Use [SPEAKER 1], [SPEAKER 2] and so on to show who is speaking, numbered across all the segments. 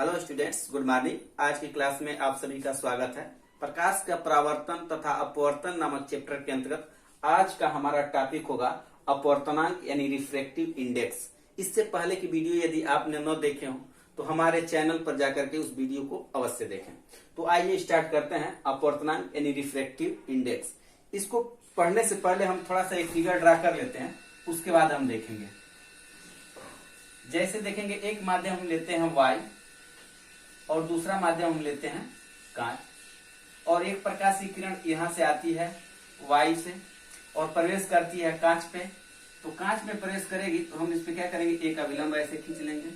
[SPEAKER 1] Hello students, good morning. आज की class में आप सभी का स्वागत है। प्रकाश का परावर्तन तथा अपवर्तन नामक चैप्टर के अंतर्गत आज का हमारा टॉपिक होगा अपवर्तनांक यानी रिफ्रैक्टिव इंडेक्स। इससे पहले की वीडियो यदि आपने न देखे हो तो हमारे चैनल पर जाकर के उस वीडियो को अवश्य देखें। तो आइए स्टार्ट करते हैं अपवर्तनांक यानी रिफ्रैक्टिव इंडेक्स। इसको पढ़ने से पहले हम थोड़ा सा एक फिगर ड्रा कर लेते हैं, उसके बाद हम देखेंगे। जैसे देखेंगे, एक माध्यम हम लेते हैं y और दूसरा माध्यम हम लेते हैं कांच, और एक प्रकाश की किरण यहां से आती है y से और प्रवेश करती है कांच पे। तो कांच में प्रवेश करेगी तो हम इस पे क्या करेंगे, एक अविलंब ऐसे खींच लेंगे,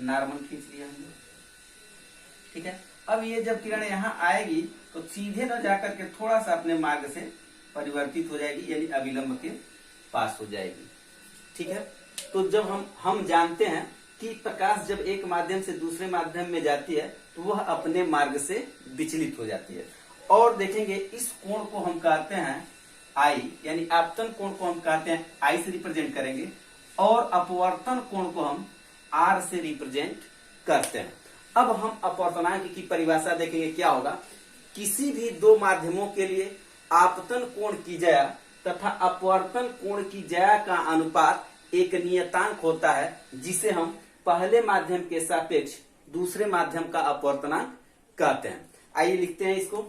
[SPEAKER 1] नॉर्मल खींच लिया हमने। ठीक है। अब ये जब किरण यहाँ आएगी तो सीधे न जाकर के थोड़ा सा अपने मार्ग से परिवर्तित हो जाएगी, यानी अविलंब के पास हो जाएगी। ठीक है। तो जब हम जानते हैं कि प्रकाश जब एक माध्यम से दूसरे माध्यम में जाती है तो वह अपने मार्ग से विचलित हो जाती है। और देखेंगे इस कोण को हम कहते हैं आई, यानी आपतन कोण को हम कहते हैं आई से रिप्रेजेंट करेंगे, और अपवर्तन कोण को हम आर से रिप्रेजेंट करते हैं। अब हम अपवर्तनांक की परिभाषा देखेंगे क्या होगा। किसी भी दो माध्यमों के लिए आपतन कोण की ज्या तथा अपवर्तन कोण की ज्या का अनुपात एक नियतांक होता है, जिसे हम पहले माध्यम के सापेक्ष दूसरे माध्यम का अपवर्तनांक कहते हैं। आइए लिखते हैं इसको।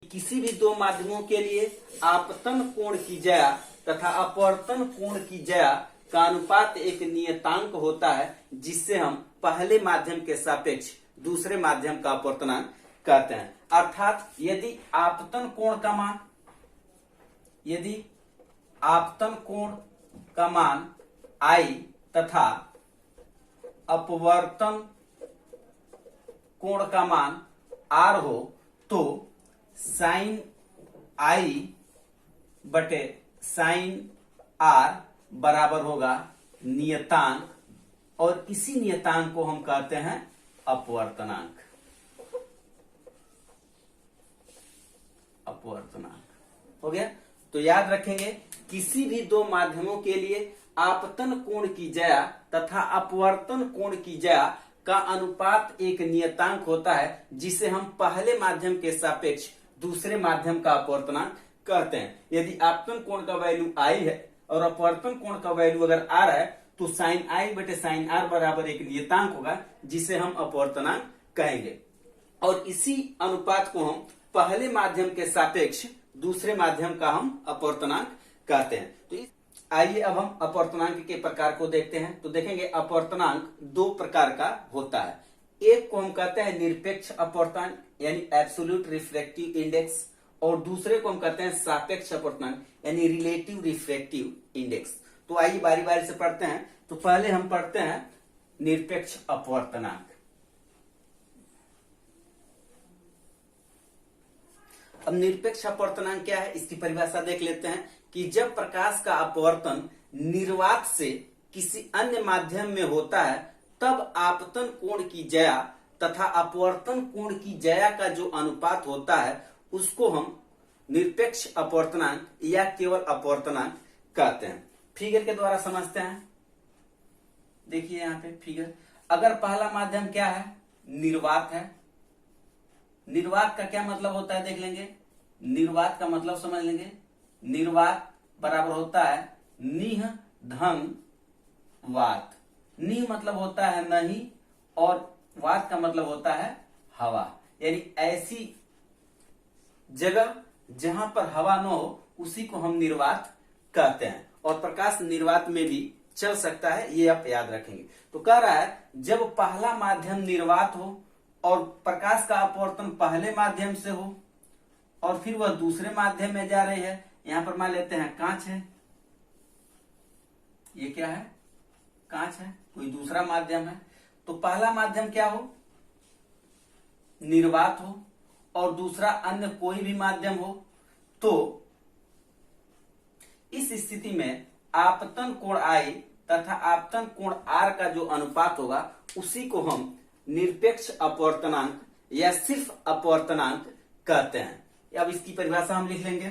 [SPEAKER 1] किसी भी दो माध्यमों के लिए आपतन कोण की ज्या तथा अपवर्तन कोण की ज्या का अनुपात एक नियतांक होता है, जिससे हम पहले माध्यम के सापेक्ष दूसरे माध्यम का अपवर्तनांक कहते हैं। अर्थात यदि आपतन कोण का मान आई तथा अपवर्तन कोण का मान आर हो तो साइन आई बटे साइन आर बराबर होगा नियतांक, और इसी नियतांक को हम कहते हैं अपवर्तनांक। अपवर्तनांक हो गया। तो याद रखेंगे, किसी भी दो माध्यमों के लिए आपतन कोण की ज्या तथा अपवर्तन कोण की ज्या का अनुपात एक नियतांक होता है, जिसे हम पहले माध्यम के सापेक्ष दूसरे माध्यम का अपवर्तनांक कहते हैं। यदि आपतन कोण का वैल्यू आई है और अपवर्तन कोण का वैल्यू अगर आर है तो साइन आई बटे साइन आर बराबर एक नियतांक होगा, जिसे हम अपवर्तनांक कहेंगे। और इसी अनुपात को हम पहले माध्यम के सापेक्ष दूसरे माध्यम का हम अपवर्तनांक कहते हैं। तो आइए अब हम अपवर्तनांक के प्रकार को देखते हैं। तो देखेंगे अपवर्तनांक दो प्रकार का होता है। एक को हम कहते हैं निरपेक्ष अपवर्तनांक यानी एब्सोल्यूट रिफ्रैक्टिव इंडेक्स, और दूसरे को हम कहते हैं सापेक्ष अपवर्तनांक यानी रिलेटिव रिफ्रैक्टिव इंडेक्स। तो आइए बारी बारी से पढ़ते हैं। तो पहले हम पढ़ते हैं निरपेक्ष अपवर्तनांक। अब निरपेक्ष अपवर्तनांक क्या है, इसकी परिभाषा देख लेते हैं कि जब प्रकाश का अपवर्तन निर्वात से किसी अन्य माध्यम में होता है तब आपतन कोण की ज्या तथा अपवर्तन कोण की ज्या का जो अनुपात होता है उसको हम निरपेक्ष अपवर्तनांक या केवल अपवर्तनांक कहते हैं। फिगर के द्वारा समझते हैं। देखिए यहाँ पे फिगर, अगर पहला माध्यम क्या है, निर्वात है। निर्वात का क्या मतलब होता है देख लेंगे। निर्वात का मतलब समझ लेंगे। निर्वात बराबर होता है निह धन वात। निह मतलब होता है नहीं, और वात का मतलब होता है हवा, यानी ऐसी जगह जहां पर हवा न हो उसी को हम निर्वात कहते हैं। और प्रकाश निर्वात में भी चल सकता है, ये आप याद रखेंगे। तो कह रहा है जब पहला माध्यम निर्वात हो और प्रकाश का अपवर्तन पहले माध्यम से हो और फिर वह दूसरे माध्यम में जा रही है। यहां पर मान लेते हैं कांच है, ये क्या है, कांच है, कोई दूसरा माध्यम है। तो पहला माध्यम क्या हो, निर्वात हो, और दूसरा अन्य कोई भी माध्यम हो। तो इस स्थिति में आपतन कोण आई तथा आपतन कोण आर का जो अनुपात होगा उसी को हम निरपेक्ष अपवर्तनांक या सिर्फ अपवर्तनांक कहते हैं। अब इसकी परिभाषा हम लिख लेंगे।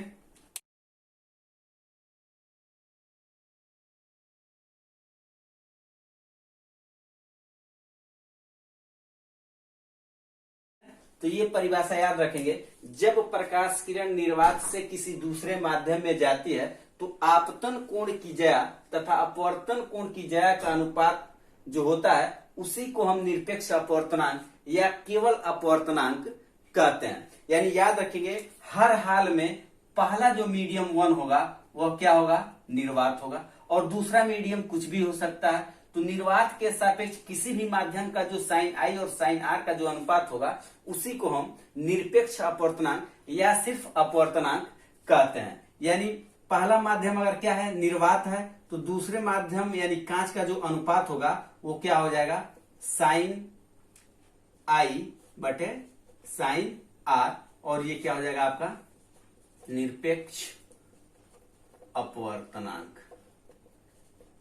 [SPEAKER 1] तो ये परिभाषा याद रखेंगे, जब प्रकाश किरण निर्वात से किसी दूसरे माध्यम में जाती है तो आपतन कोण की ज्या तथा अपवर्तन कोण की ज्या का अनुपात जो होता है उसी को हम निरपेक्ष अपवर्तनांक या केवल अपवर्तनांक कहते हैं। यानी याद रखेंगे, हर हाल में पहला जो मीडियम 1 होगा वह क्या होगा, निर्वात होगा, और दूसरा मीडियम कुछ भी हो सकता है। तो निर्वात के सापेक्ष किसी भी माध्यम का जो साइन आई और साइन आर का जो अनुपात होगा उसी को हम निरपेक्ष अपवर्तनांक या सिर्फ अपवर्तनांक कहते हैं। यानी पहला माध्यम अगर क्या है, निर्वात है, तो दूसरे माध्यम यानी कांच का जो अनुपात होगा वो क्या हो जाएगा, साइन आई बटे साइन आर, और ये क्या हो जाएगा आपका निरपेक्ष अपवर्तनांक।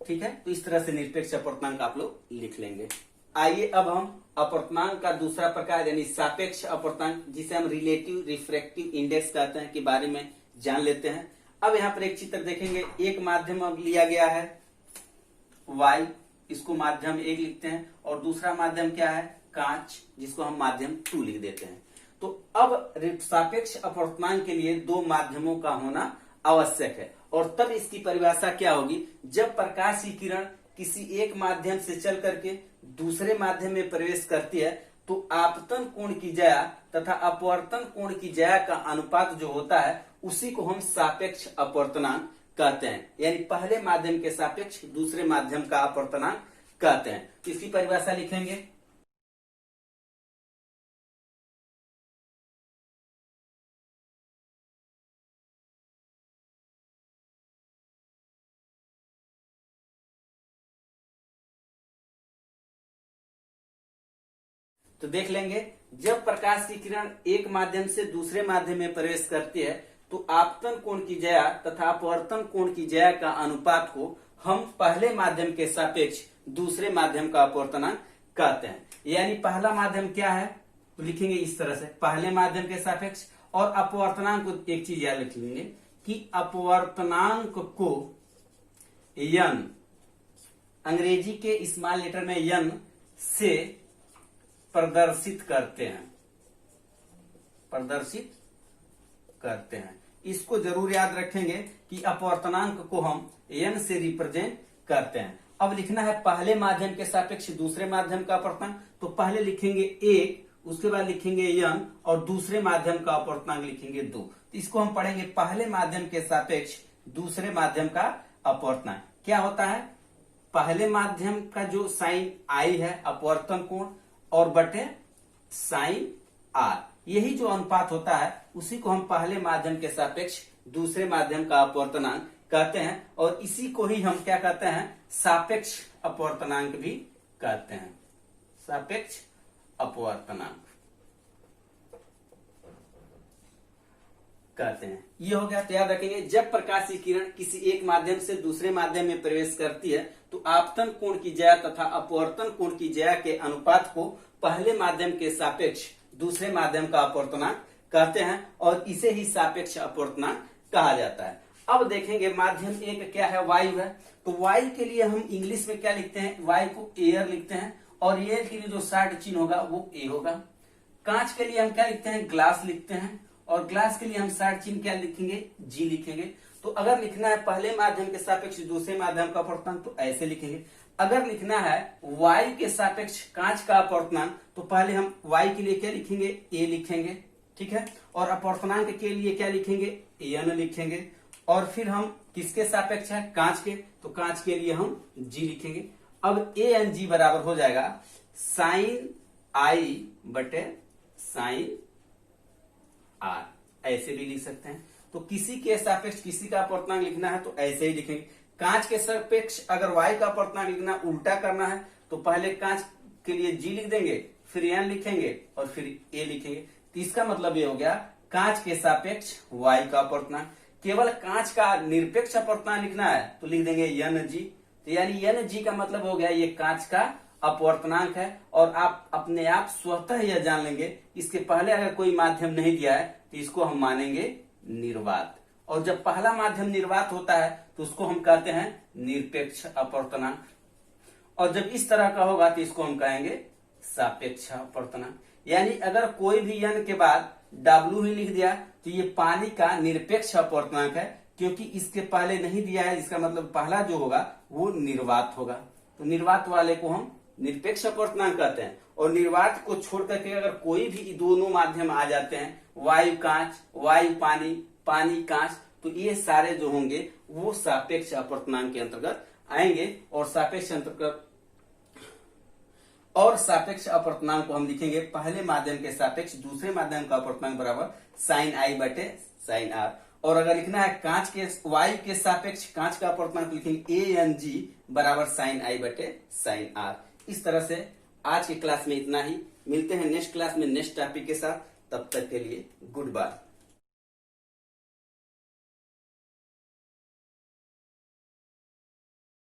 [SPEAKER 1] ठीक है, तो इस तरह से निरपेक्ष अपवर्तनांक आप लोग लिख लेंगे। आइए अब हम अपवर्तनांक का दूसरा प्रकार यानी सापेक्ष अपवर्तनांक, जिसे हम रिलेटिव रिफ्रैक्टिव इंडेक्स कहते हैं, के बारे में जान लेते हैं। अब यहाँ पर एक चित्र देखेंगे, एक माध्यम अब लिया गया है y, इसको माध्यम 1 लिखते हैं, और दूसरा माध्यम क्या है, कांच, जिसको हम माध्यम 2 लिख देते हैं। तो अब सापेक्ष अपवर्तनांक के लिए दो माध्यमों का होना आवश्यक है, और तब इसकी परिभाषा क्या होगी, जब प्रकाश की किरण किसी एक माध्यम से चल करके दूसरे माध्यम में प्रवेश करती है तो आपतन कोण की ज्या तथा अपवर्तन कोण की ज्या का अनुपात जो होता है उसी को हम सापेक्ष अपवर्तनांक कहते हैं। यानी पहले माध्यम के सापेक्ष दूसरे माध्यम का अपवर्तनांक कहते हैं। इसकी परिभाषा लिखेंगे। तो देख लेंगे, जब प्रकाश की किरण एक माध्यम से दूसरे माध्यम में प्रवेश करती है तो आपतन कोण की ज्या तथा अपवर्तन कोण की ज्या का अनुपात को हम पहले माध्यम के सापेक्ष दूसरे माध्यम का अपवर्तनांक कहते हैं। यानी पहला माध्यम क्या है, तो लिखेंगे इस तरह से, पहले माध्यम के सापेक्ष, और अपवर्तनांक को एक चीज याद लिख लेंगे कि अपवर्तनांक को यन, अंग्रेजी के स्मॉल लेटर में यन से प्रदर्शित करते हैं, प्रदर्शित करते हैं। इसको जरूर याद रखेंगे कि अपवर्तनांक को हम n से रिप्रेजेंट करते हैं। अब लिखना है पहले माध्यम के सापेक्ष दूसरे माध्यम का अपवर्तनांक, तो पहले लिखेंगे 1, उसके बाद लिखेंगे n, और दूसरे माध्यम का अपवर्तनांक लिखेंगे 2। तो इसको हम पढ़ेंगे पहले माध्यम के सापेक्ष दूसरे माध्यम का अपवर्तनांक क्या होता है, पहले माध्यम का जो साइन आई है अपवर्तन कोण और बटे साइन आर, यही जो अनुपात होता है उसी को हम पहले माध्यम के सापेक्ष दूसरे माध्यम का अपवर्तनांक कहते हैं, और इसी को ही हम क्या कहते हैं, सापेक्ष अपवर्तनांक भी कहते हैं, सापेक्ष अपवर्तनांक कहते हैं। ये हो गया। तो याद रखेंगे, जब प्रकाश की किरण किसी एक माध्यम से दूसरे माध्यम में प्रवेश करती है तो आपतन कोण की ज्या तथा अपवर्तन कोण की ज्या के अनुपात को पहले माध्यम के सापेक्ष दूसरे माध्यम का अपवर्तनांक कहते हैं, और इसे ही सापेक्ष अपवर्तनांक कहा जाता है। अब देखेंगे माध्यम एक क्या है, वायु है। तो वायु के लिए हम इंग्लिश में क्या लिखते हैं, वायु को एयर लिखते हैं, और एयर के लिए जो शार्ट चिन्ह होगा वो ए होगा। कांच के लिए हम क्या लिखते हैं, ग्लास लिखते हैं, और ग्लास के लिए हम शार्ट चिन्ह क्या लिखेंगे, जी लिखेंगे। तो अगर लिखना है पहले माध्यम के सापेक्ष दूसरे माध्यम का अपवर्तनांक तो ऐसे लिखेंगे। अगर लिखना है वायु के सापेक्ष कांच का अपवर्तनांक तो पहले हम वायु के लिए क्या लिखेंगे, ए लिखेंगे, ठीक है, और अपवर्तनांक के लिए क्या लिखेंगे, एन लिखेंगे, और फिर हम किसके सापेक्ष है, कांच के, तो कांच के लिए हम जी लिखेंगे। अब ए एन जी बराबर हो जाएगा साइन आई बटे साइन आर, ऐसे भी लिख सकते हैं। तो किसी के सापेक्ष किसी का अपवर्तनांक लिखना है तो ऐसे ही लिखेंगे। कांच के सापेक्ष अगर वायु का अपवर्तनांक लिखना उल्टा करना है तो पहले कांच के लिए जी लिख देंगे, फिर एन लिखेंगे और फिर ए लिखेंगे। तो इसका मतलब ये हो गया कांच के सापेक्ष वायु का अपवर्तनांक। केवल कांच का निरपेक्ष अपवर्तनांक लिखना है तो लिख देंगे एन जी। तो यानी एन जी का मतलब हो गया ये कांच का अपवर्तनांक है, और आप अपने आप स्वतः यह जान लेंगे। इसके पहले अगर कोई माध्यम नहीं दिया है तो इसको हम मानेंगे निर्वात। और जब पहला माध्यम निर्वात होता है तो उसको हम कहते हैं निरपेक्ष अपवर्तनांक। और जब इस तरह का होगा तो इसको हम कहेंगे सापेक्ष अपवर्तनांक। यानी अगर कोई भी n के बाद W ही लिख दिया तो ये पानी का निरपेक्ष अपवर्तनांक है, क्योंकि इसके पहले नहीं दिया है, इसका मतलब पहला जो होगा वो निर्वात होगा। तो निर्वात वाले को हम निरपेक्ष अपवर्तनांक कहते हैं। और निर्वात को छोड़ करके अगर कोई भी दोनों माध्यम आ जाते हैं, वायु कांच, वायु पानी, पानी कांच, तो ये सारे जो होंगे वो सापेक्ष अपवर्तनांक के अंतर्गत आएंगे। और सापेक्ष अपवर्तनांक को हम लिखेंगे पहले माध्यम के सापेक्ष दूसरे माध्यम का अपवर्तनांक बराबर साइन आई बटे साइन आर। और अगर लिखना है कांच के वायु के सापेक्ष कांच का अपवर्तनांक लिखेंगे ए एन जी बराबर साइन आई बटे साइन आर। इस तरह से आज की क्लास में इतना ही। मिलते हैं नेक्स्ट क्लास में नेक्स्ट टॉपिक के साथ। तब तक के लिए गुड बाय।